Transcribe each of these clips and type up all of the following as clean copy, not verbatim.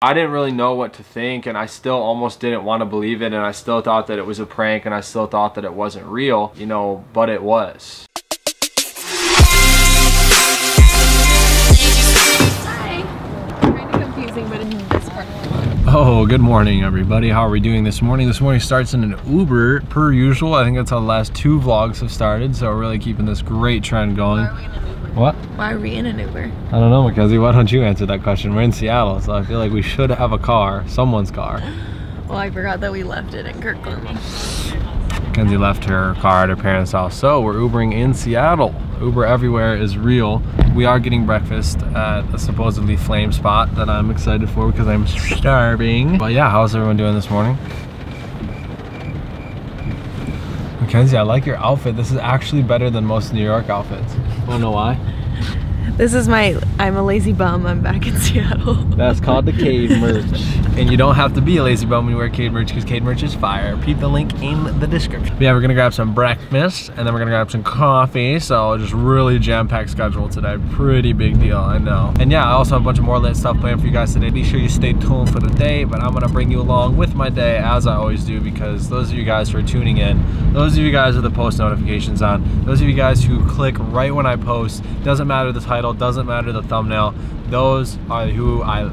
I didn't really know what to think, and I still almost didn't want to believe it, and I still thought that it was a prank, and I still thought that it wasn't real, you know, but it was. Hi. Kind of confusing, but in this part. Oh, good morning, everybody. How are we doing this morning? This morning starts in an Uber, per usual. I think that's how the last 2 vlogs have started, so we're really keeping this great trend going. Why are we in an Uber? What? Why are we in an Uber? I don't know, Mackenzie. Why don't you answer that question? We're in Seattle, so I feel like we should have a car, someone's car. Well, I forgot that we left it in Kirkland. Mackenzie left her car at her parents' house, so we're Ubering in Seattle. Uber everywhere is real. We are getting breakfast at a supposedly flame spot that I'm excited for because I'm starving. But yeah, how's everyone doing this morning? Mackenzie, I like your outfit. This is actually better than most New York outfits. Wanna know why? This is I'm a lazy bum, I'm back in Seattle. That's called the Kade merch. And you don't have to be a lazy bum when you wear Kade merch because Kade merch is fire. Peep the link in the description. But yeah, we're gonna grab some breakfast and then we're gonna grab some coffee. So just really jam-packed schedule today. Pretty big deal, I know. And yeah, I also have a bunch of more lit stuff planned for you guys today. Be sure you stay tuned for the day, but I'm gonna bring you along with my day as I always do because those of you guys who are tuning in, those of you guys with the post notifications on, those of you guys who click right when I post, doesn't matter the title, doesn't matter the thumbnail, those are who I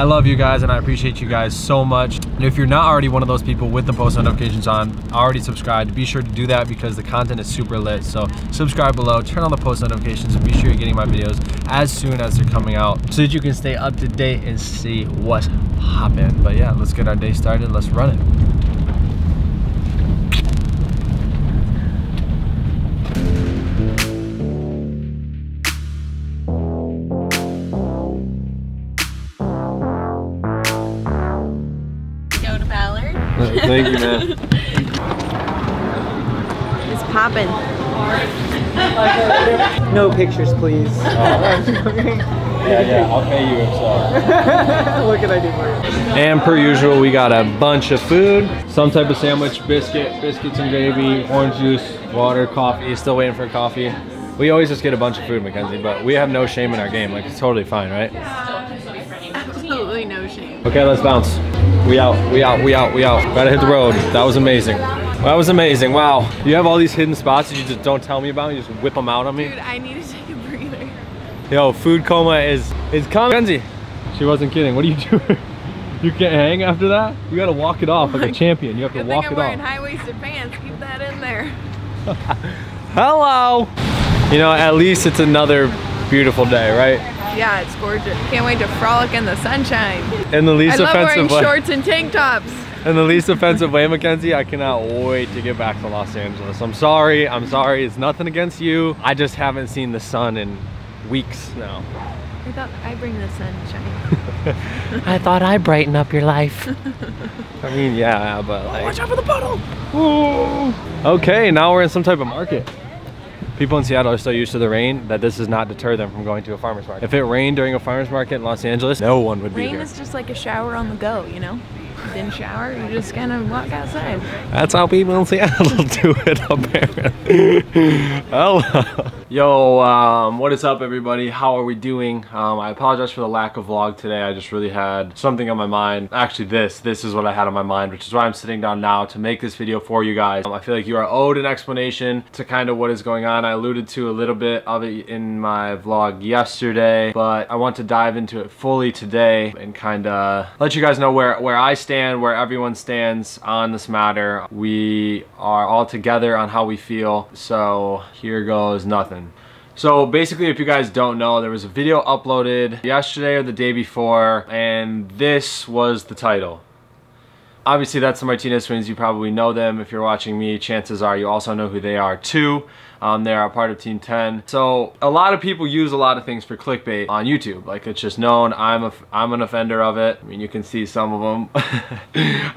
love you guys and I appreciate you guys so much. And if you're not already one of those people with the post notifications on, already subscribed, be sure to do that because the content is super lit. So subscribe below, turn on the post notifications, and be sure you're getting my videos as soon as they're coming out so that you can stay up to date and see what's poppin'. But yeah, let's get our day started, let's run it. Thank you, man. It's poppin'. No pictures, please. Yeah, I'll pay you if so. What can I do for you? And per usual, we got a bunch of food. Some type of sandwich, biscuits and gravy, orange juice, water, coffee. Still waiting for coffee. We always just get a bunch of food, Mackenzie, but we have no shame in our game. Like, it's totally fine, right? Absolutely no shame. Okay, let's bounce. We out. Gotta hit the road. That was amazing. That was amazing. Wow. You have all these hidden spots that you just don't tell me about. You just whip them out on me. Dude, I need to take a breather. Yo, food coma is coming. Mackenzie, she wasn't kidding. What are you doing? You can't hang after that? You gotta walk it off like a champion. You have to walk it off. I'm wearing high-waisted pants. Keep that in there. Hello. You know, at least it's another beautiful day, right? Yeah, it's gorgeous. Can't wait to frolic in the sunshine. In the least offensive way. I love wearing shorts and tank tops. In the least offensive way, Mackenzie, I cannot wait to get back to Los Angeles. I'm sorry. It's nothing against you. I just haven't seen the sun in weeks now. I thought I bring the sunshine. I thought I'd brighten up your life. I mean, yeah, but like... watch out for the puddle! Ooh. Okay, now we're in some type of market. People in Seattle are so used to the rain that this does not deter them from going to a farmer's market. If it rained during a farmer's market in Los Angeles, no one would be here. Rain is just like a shower on the go, you know? You didn't shower, you just kind of walk outside. That's how people in Seattle do it, apparently. Hello. Yo, what is up, everybody? How are we doing? I apologize for the lack of vlog today. I just really had something on my mind. Actually, this is what I had on my mind, which is why I'm sitting down now to make this video for you guys. I feel like you are owed an explanation to kind of what is going on. I alluded to a little bit of it in my vlog yesterday, but I want to dive into it fully today and kind of let you guys know where I stand, where everyone stands on this matter. We are all together on how we feel, so here goes nothing. So basically, if you guys don't know, there was a video uploaded yesterday or the day before, and this was the title. Obviously, that's the Martinez Twins. You probably know them. If you're watching me, chances are you also know who they are too. They are a part of Team 10. So a lot of people use a lot of things for clickbait on YouTube. Like, it's just known. I'm an offender of it. I mean, you can see some of them.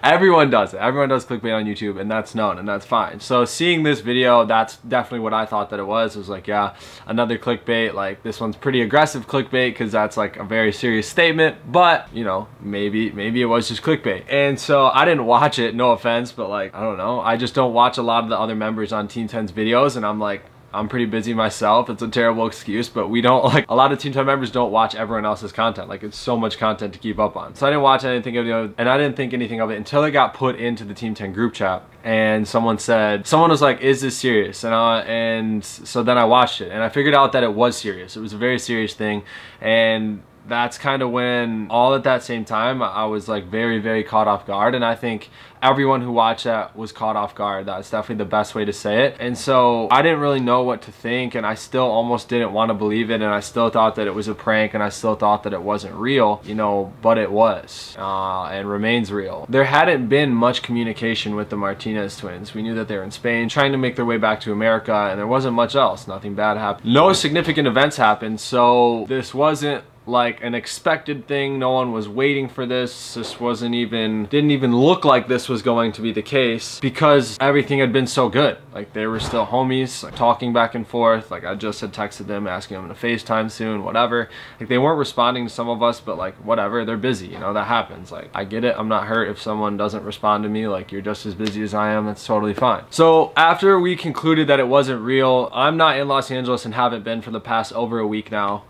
Everyone does it. Everyone does clickbait on YouTube, and that's known, and that's fine. So seeing this video, that's definitely what I thought that it was. It was like, yeah, another clickbait. Like, this one's pretty aggressive clickbait because that's like a very serious statement. But, you know, maybe it was just clickbait. And so I didn't watch it, no offense, but like, I don't know. I just don't watch a lot of the other members on Team 10's videos, and I'm like, I'm pretty busy myself. It's a terrible excuse, but we don't, like, a lot of Team 10 members don't watch everyone else's content. Like, it's so much content to keep up on. So I didn't watch anything of it, and I didn't think anything of it until it got put into the Team 10 group chat. And someone was like, is this serious? And so then I watched it, and I figured out that it was serious. It was a very serious thing, and that's kind of when, all at that same time, I was like very, very caught off guard. And I think everyone who watched that was caught off guard. That's definitely the best way to say it. And so I didn't really know what to think, and I still almost didn't want to believe it, and I still thought that it was a prank, and I still thought that it wasn't real, you know, but it was, and remains real. There hadn't been much communication with the Martinez twins. We knew that they were in Spain trying to make their way back to America, and there wasn't much else. Nothing bad happened. No significant events happened, so this wasn't like an expected thing. No one was waiting for this. This didn't even look like this was going to be the case, because everything had been so good. Like, they were still homies, like, talking back and forth. Like, I just had texted them asking them to FaceTime soon, whatever. Like, they weren't responding to some of us, but like, whatever, they're busy, you know, that happens. Like, I get it. I'm not hurt if someone doesn't respond to me. Like, you're just as busy as I am. That's totally fine. So after we concluded that it wasn't real, I'm not in Los Angeles and haven't been for the past over a week now.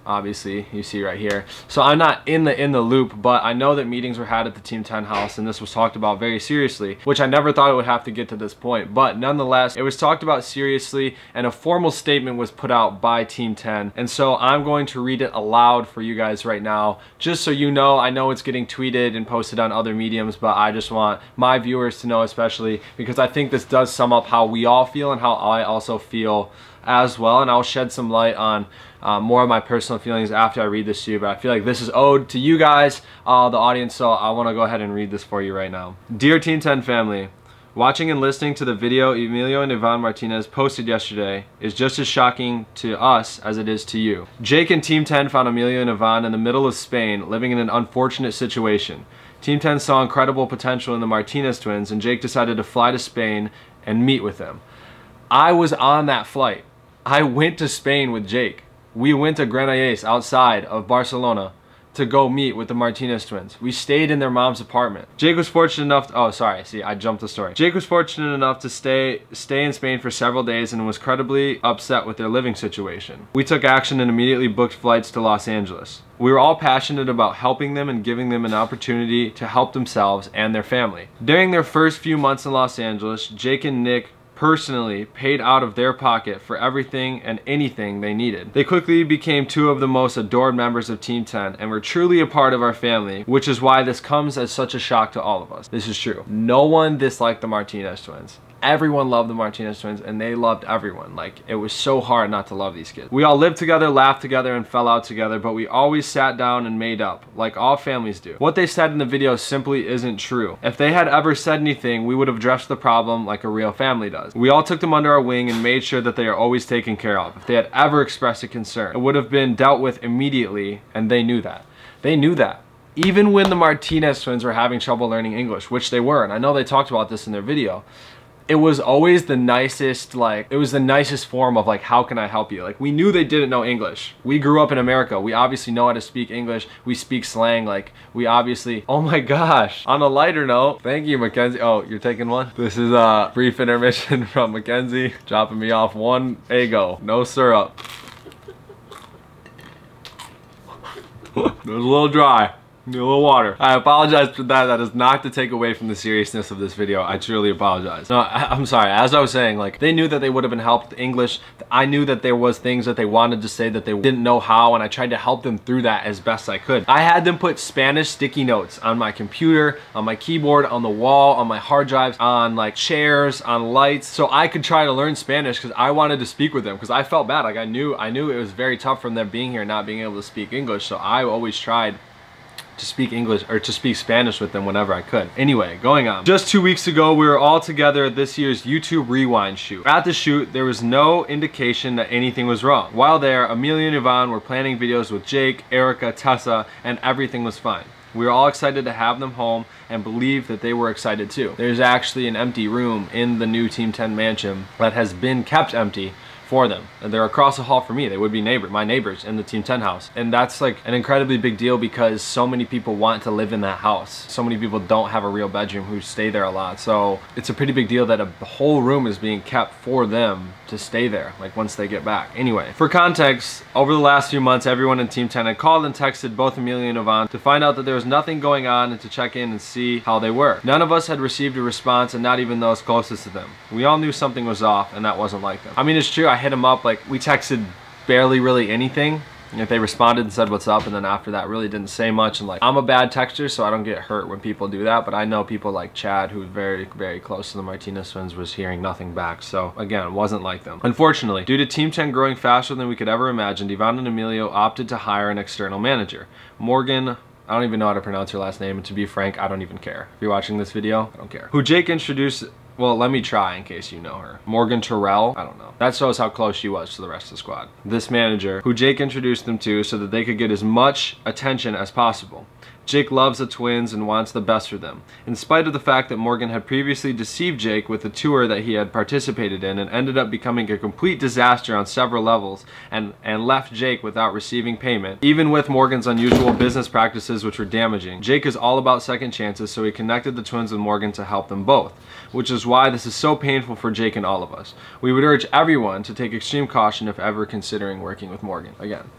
Obviously, you see right here. So I'm not in the loop, but I know that meetings were had at the Team 10 house, and this was talked about very seriously, which I never thought it would have to get to this point. But nonetheless, it was talked about seriously, and a formal statement was put out by Team 10. And so I'm going to read it aloud for you guys right now, just so you know. I know it's getting tweeted and posted on other mediums, but I just want my viewers to know, especially because I think this does sum up how we all feel and how I also feel as well. And I'll shed some light on more of my personal feelings after I read this to you, but I feel like this is owed to you guys, the audience, so I want to go ahead and read this for you right now. Dear Team 10 family, watching and listening to the video Emilio and Ivan Martinez posted yesterday is just as shocking to us as it is to you. Jake and Team 10 found Emilio and Ivan in the middle of Spain, living in an unfortunate situation. Team 10 saw incredible potential in the Martinez twins, and Jake decided to fly to Spain and meet with them. I was on that flight. I went to Spain with Jake. We went to Granollers outside of Barcelona to go meet with the Martinez twins. We stayed in their mom's apartment. Jake was fortunate enough to, oh sorry, see, I jumped the story. Jake was fortunate enough to stay in Spain for several days and was incredibly upset with their living situation. We took action and immediately booked flights to Los Angeles. We were all passionate about helping them and giving them an opportunity to help themselves and their family. During their first few months in Los Angeles, Jake and Nick personally paid out of their pocket for everything and anything they needed. They quickly became two of the most adored members of Team 10 and were truly a part of our family, which is why this comes as such a shock to all of us. This is true. No one disliked the Martinez twins. Everyone loved the Martinez twins, and they loved everyone. Like, it was so hard not to love these kids. We all lived together, laughed together, and fell out together, but we always sat down and made up, like all families do. What they said in the video simply isn't true. If they had ever said anything, we would have addressed the problem like a real family does. We all took them under our wing and made sure that they are always taken care of. If they had ever expressed a concern, it would have been dealt with immediately, and they knew that. They knew that. Even when the Martinez twins were having trouble learning English, which they were, and I know they talked about this in their video, it was always the nicest, like, it was the nicest form of like, how can I help you? Like, we knew they didn't know English. We grew up in America. We obviously know how to speak English. We speak slang. Like, we obviously, oh my gosh. On a lighter note, thank you, Mackenzie. Oh, you're taking one? This is a brief intermission from Mackenzie, dropping me off one Eggo, no syrup. It was a little dry. Need a little water. I apologize for that. That is not to take away from the seriousness of this video. I truly apologize. No, I'm sorry. As I was saying, like, they knew that they would have been helped with English. I knew that there was things that they wanted to say that they didn't know how, and I tried to help them through that as best I could. I had them put Spanish sticky notes on my computer, on my keyboard, on the wall, on my hard drives, on like chairs, on lights, so I could try to learn Spanish because I wanted to speak with them, because I felt bad. Like, I knew it was very tough from them being here, not being able to speak English, so I always tried to speak English or to speak Spanish with them whenever I could. Anyway, going on. Just 2 weeks ago, we were all together at this year's YouTube Rewind shoot. At the shoot, there was no indication that anything was wrong. While there, Amelia and Yvonne were planning videos with Jake, Erica, Tessa, and everything was fine. We were all excited to have them home and believe that they were excited too. There's actually an empty room in the new Team 10 mansion that has been kept empty for them. And they're across the hall from me. They would be my neighbors in the Team 10 house. And that's like an incredibly big deal because so many people want to live in that house. So many people don't have a real bedroom who stay there a lot. So it's a pretty big deal that a whole room is being kept for them to stay there, like once they get back. Anyway, for context, over the last few months, everyone in Team 10 had called and texted both Amelia and Yvonne to find out that there was nothing going on and to check in and see how they were. None of us had received a response, and not even those closest to them. We all knew something was off, and that wasn't like them. I mean, it's true, I hit them up, like, we texted barely really anything. If they responded and said what's up, and then after that really didn't say much, and like, I'm a bad texter, so I don't get hurt when people do that, but I know people like Chad, who's very, very close to the Martinez Twins, was hearing nothing back. So again, it wasn't like them. Unfortunately, due to Team 10 growing faster than we could ever imagine, Yvonne and Emilio opted to hire an external manager. Morgan, I don't even know how to pronounce her last name, and to be frank, I don't even care. If you're watching this video, I don't care. Who Jake introduced, well, let me try in case you know her. Morgan Terrell, I don't know. That shows how close she was to the rest of the squad. This manager, who Jake introduced them to so that they could get as much attention as possible. Jake loves the Twins and wants the best for them. In spite of the fact that Morgan had previously deceived Jake with a tour that he had participated in and ended up becoming a complete disaster on several levels and left Jake without receiving payment, even with Morgan's unusual business practices which were damaging. Jake is all about second chances, so he connected the Twins with Morgan to help them both, which is why this is so painful for Jake and all of us. We would urge everyone to take extreme caution if ever considering working with Morgan again.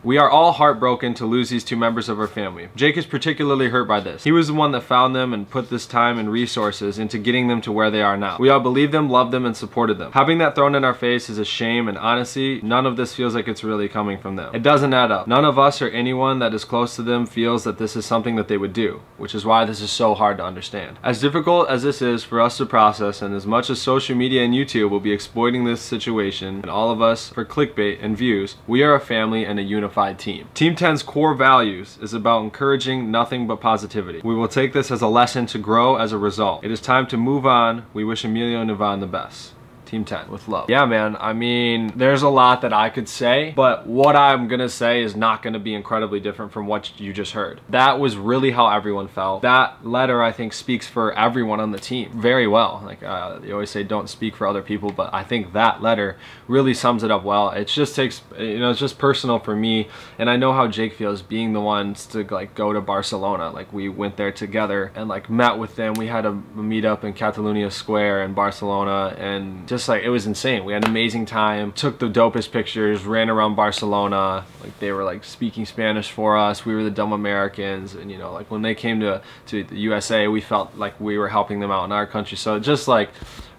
We are all heartbroken to lose these two members of our family. Jake is particularly hurt by this. He was the one that found them and put this time and resources into getting them to where they are now. We all believed them, loved them, and supported them. Having that thrown in our face is a shame, and honestly, none of this feels like it's really coming from them. It doesn't add up. None of us or anyone that is close to them feels that this is something that they would do, which is why this is so hard to understand. As difficult as this is for us to process, and as much as social media and YouTube will be exploiting this situation, and all of us for clickbait and views, we are a family and a unified team. Team 10's core values is about encouraging nothing but positivity. We will take this as a lesson to grow as a result. It is time to move on. We wish Emilio and Yvonne the best. Team 10 with love. Yeah, man, I mean, there's a lot that I could say, but what I'm gonna say is not gonna be incredibly different from what you just heard. That was really how everyone felt. That letter, I think, speaks for everyone on the team very well. Like, they always say don't speak for other people, but I think that letter really sums it up well. It just takes, you know, it's just personal for me, and I know how Jake feels being the ones to like go to Barcelona. Like, we went there together and like met with them. We had a meetup in Catalunya Square in Barcelona, and just like, it was insane. We had an amazing time, took the dopest pictures, ran around Barcelona. Like, they were like speaking Spanish for us. We were the dumb Americans, and you know, like when they came to the USA, we felt like we were helping them out in our country. So it just like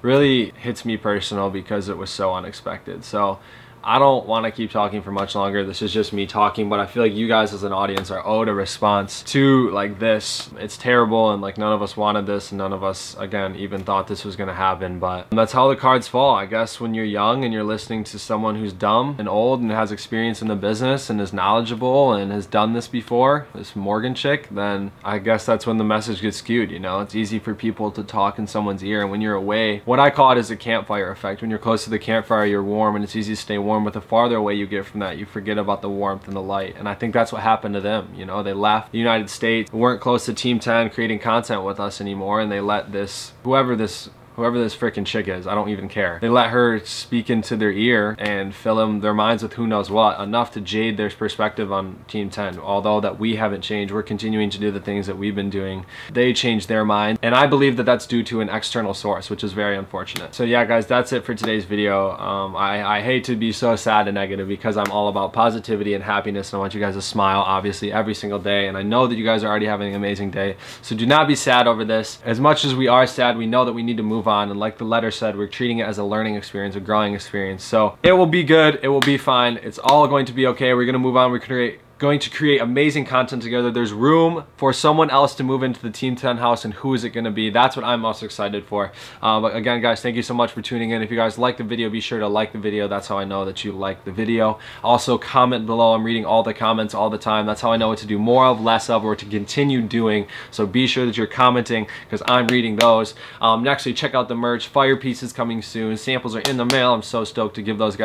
really hits me personal because it was so unexpected. So I don't want to keep talking for much longer. This is just me talking, but I feel like you guys as an audience are owed a response to like this. It's terrible, and like none of us wanted this, and none of us, again, even thought this was going to happen, but that's how the cards fall. I guess when you're young and you're listening to someone who's dumb and old and has experience in the business and is knowledgeable and has done this before, this Morgan chick, then I guess that's when the message gets skewed, you know? It's easy for people to talk in someone's ear, and when you're away, what I call it is a campfire effect. When you're close to the campfire, you're warm, and it's easy to stay warm, but the farther away you get from that, you forget about the warmth and the light. And I think that's what happened to them. You know, they left the United States, weren't close to Team 10 creating content with us anymore, and they let this, whoever this freaking chick is, I don't even care. They let her speak into their ear and fill them their minds with who knows what, enough to jade their perspective on Team 10. Although that we haven't changed, we're continuing to do the things that we've been doing. They changed their mind, and I believe that that's due to an external source, which is very unfortunate. So yeah, guys, that's it for today's video. I hate to be so sad and negative because I'm all about positivity and happiness, and I want you guys to smile, obviously, every single day, and I know that you guys are already having an amazing day. So do not be sad over this. As much as we are sad, we know that we need to move on, and like the letter said, we're treating it as a learning experience, a growing experience. So it will be good, it will be fine, it's all going to be okay. We're gonna move on, we're going to create amazing content together. There's room for someone else to move into the Team 10 house, and who is it gonna be? That's what I'm most excited for. But again, guys, thank you so much for tuning in. If you guys like the video, be sure to like the video. That's how I know that you like the video. Also, comment below. I'm reading all the comments all the time. That's how I know what to do more of, less of, or to continue doing. So be sure that you're commenting, because I'm reading those. Next week, check out the merch. Fire pieces coming soon. Samples are in the mail. I'm so stoked to give those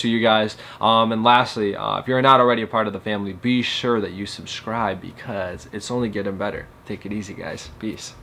to you guys. And lastly, if you're not already a part of the family, be sure that you subscribe, because it's only getting better. Take it easy, guys. Peace.